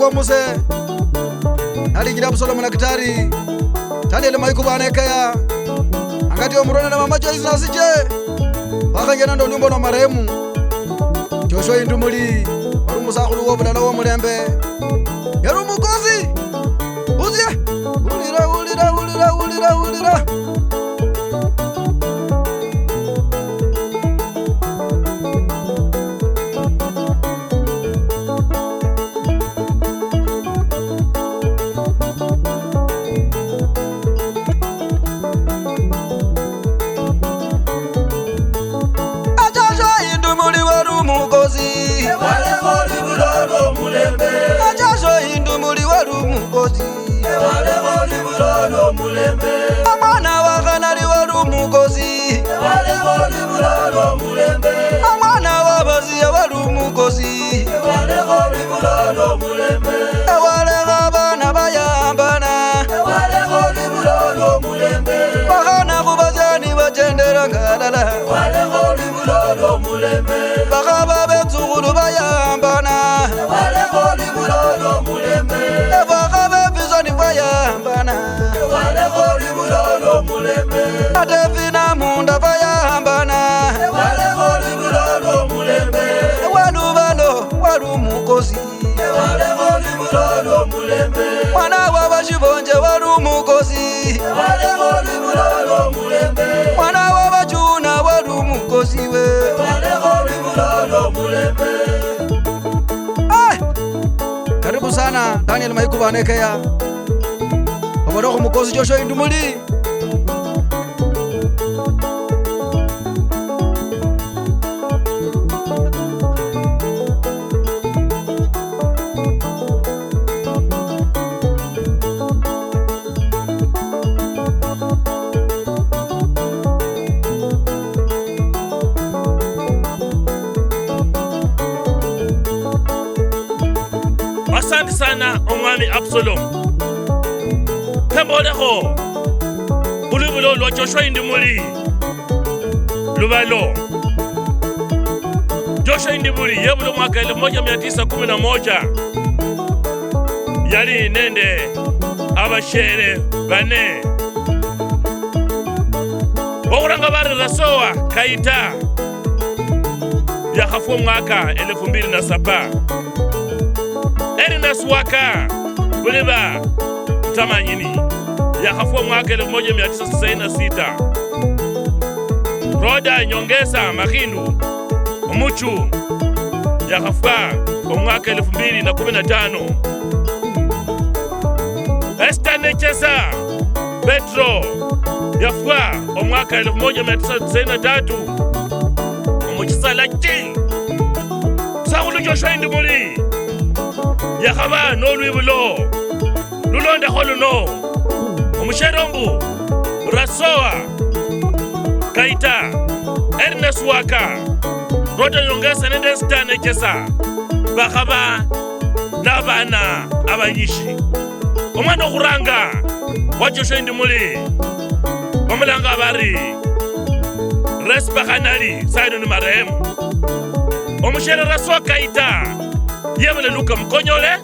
wa muse nalingira Absalom na kitari Daniel Maiku banekaya angati omurone na mama Joyce nasije bakagena ndo nyumba na marehemu Joshua Indumuli wari musakhulu wo bulala wo mulembe yari umukozi uziye ulira Amana wakanali walumukozi Amana wabazi walumukozi Ewalega bana bayambana Bakana kubazani bachendera ngalala Bakaba betsugulu bayambana Bakaba bizoni bayambana Adevina munda bayambana Walubalo walumukozi Mwana wabashibonje walumukozi Mwana wabachuna walumukozi we Karibu sana Daniel Maiku banekaya Abadoko mukozi Joshua Indumuli Asante sana omwami Absalom Temboleho Ulubulo lwa Joshua Indumuli Lubalo Joshua Indumuli yebulo mwaka 1911 Yali nende abashere bane Okuranga bari rasowa kaita Yakhafu mwaka 2007 Ernest Waka Buliba Tamanyini Yakhafu mwaka 1996 Roda Nyongesa Makindu Omuchu Yakhafu mwaka 2015 Esther Nechesa Petro Yafwa mwaka 1993 Omuchisala Chi Saulu Joshua Indumuli Yakhaba no lwibulo Lulonde kholuno Omusherombu Rasoa Kaita Ernest Waka Roda Nyongesa nende Esther Nechesa Bakhaba Nabana abanyishi Omwana okuranga wa Joshua Indumuli Omulanga bari Respakanali Saidoni marehemu Omushere Rasoa Kaita Yebele Luka Mkonyole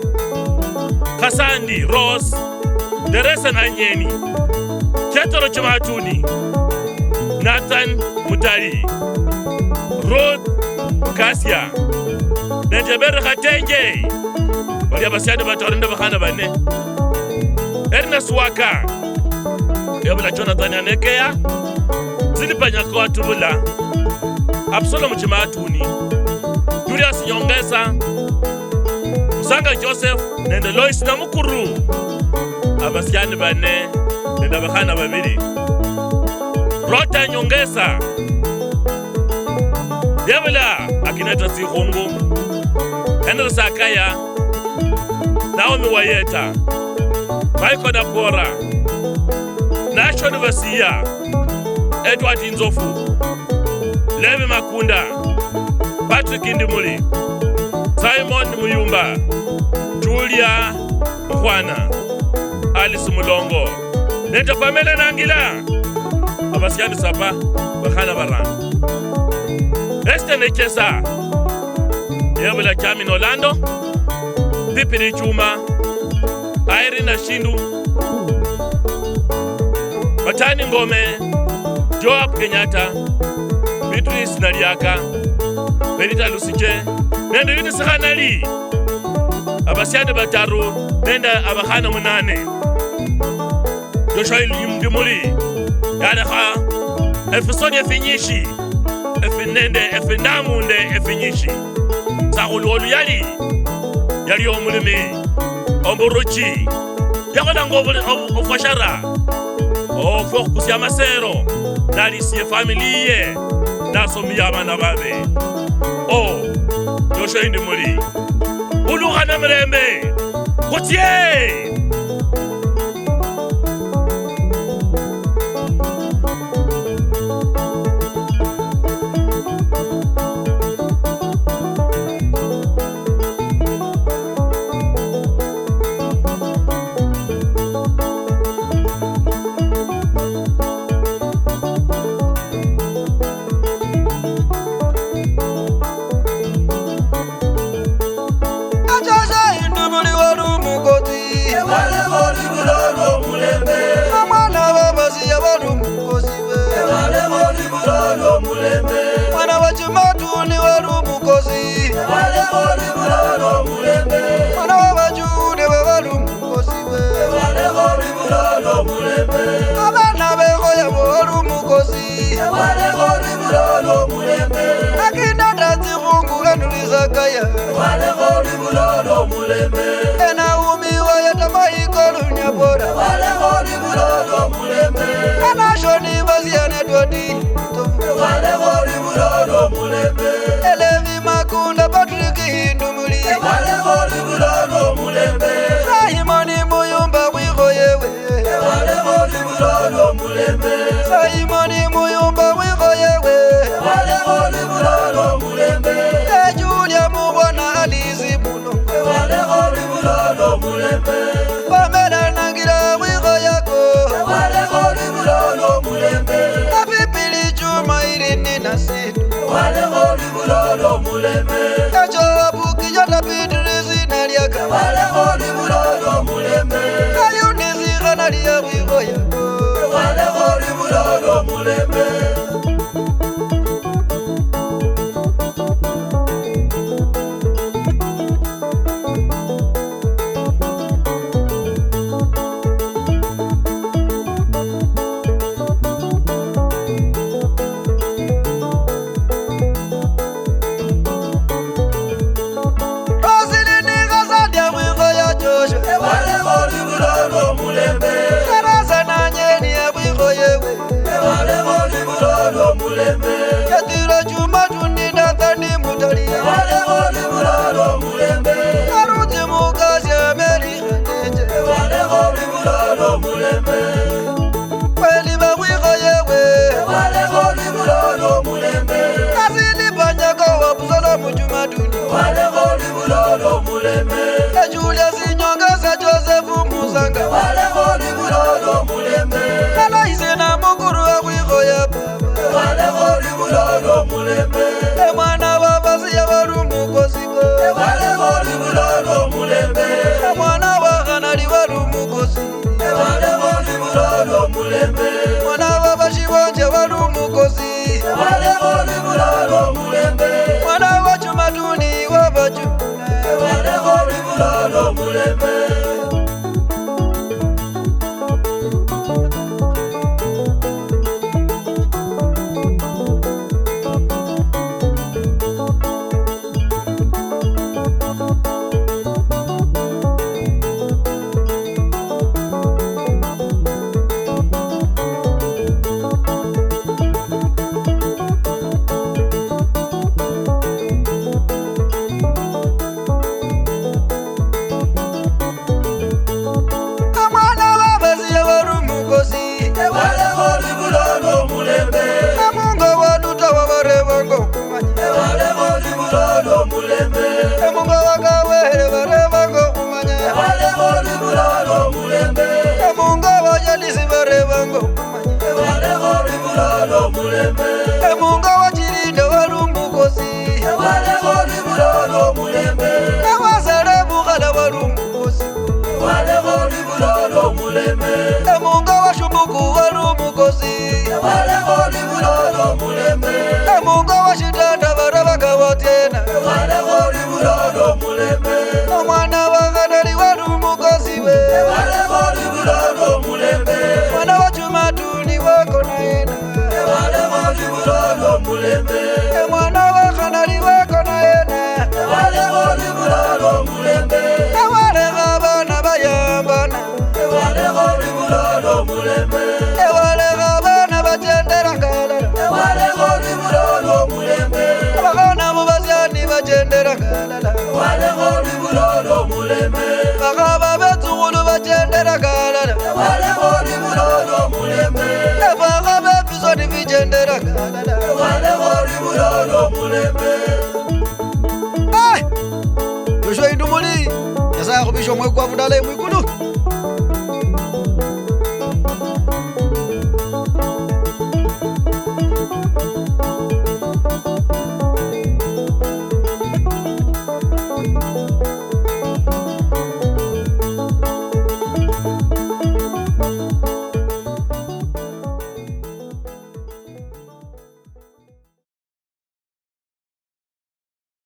Kasandi Rose Teresa Nanyeni Ketoro Chamatuni Nathan Mutari Ruth Kasia Nejebere Khatenge Bali abasiade batorende bakhana bane Ernest Waka Yebele Jonathan Anekeya Zilipanya kwa tubula Absalom Chamatuni Julius Nyongesa Musanga Joseph nende Lois na Mukuru abasiane bane nende bakhana babiri Rota Nyongesa Yabela akineta Sikhungu Henry Sakaya Naomi Wayeta Michael Napora Nashon Vasia Edward Inzofu Levi Makunda Patrick Indumuli Simon Muyumba Julia Mkhwana Alice Mulongo Neta Pamela Nangila Abasiani Sapa Bakhana Barana Esther Nechesa Yabula Chamin Orlando Pipiri Chuma, Irene Shindu, Matani Ngome, Joab Kenyatta, Beatrice Naliaka, Benita Lusije, nenda yuni sahanali. Abasiade bataru, nenda abahana munane. Joshua Ndimuli, Yadaha, Efesoni Efinyishi, Efinende, Efinamunde, Efinyishi. Sahulu yali omulimi, Omburuchi, Yakodango ofashara, Fokus Yamasero, Nalisi familie, Nasomi Yamana Babe. Joshua Ndimuli, Uluhana Mrembe, Kotier! Mwana wa Jumatuni warumukozi, mwana wa Bajude warumukozi we, abana behoya warumukozi, akina dati mungu anuliza kaya, ena umiwa yatama ikolu nyabora, ana shoni baziane dwadi. Elevi Makunda Patrick Ndumuli, Simoni Muyumba Wigoyewe, Simoni Muyumba Wigoyewe, Julia Mubwana Alizi Mulongo, Pamela Nangira Wigoyako, Pipiri Chuma Irini Nasidu, Joab Kenyatta Beatrice Naliaka, Ayuni Ziganalia Wigoyako, Yatira Juma Tunina Tani Mutali, Aruti Mukazi America, Peliba Wigoyewe, Azili Banyaka Wapsala Mujumaduni, Julia Sinyonga Joseph Musanga, Alaizena Muguru Wigoyewe. Mwana wa basi ya warumukoziko, mwana wa kanali warumukozi, mwana wa bashibonje warumukozi, mwana wa Jumatuni wa Bajuna. Munga wachirinde warumukosi, awazare bugala Emunga wa shumbuku warumukosi Emunga wa shitanda barabaka wotena Mwana wa kanali warumukosi we Mwana wa chumatuni wako naena Mwana wa kanali wako naena Ewale gabana bayambana Ewale gabana bajendera galala Bagana mubazyani bajendera galala Bagaba betugulu bajendera galala Bagaba bizoni bijendera galala Joshua Indumuli Yasa kubisho mwekwa mudale mwikulu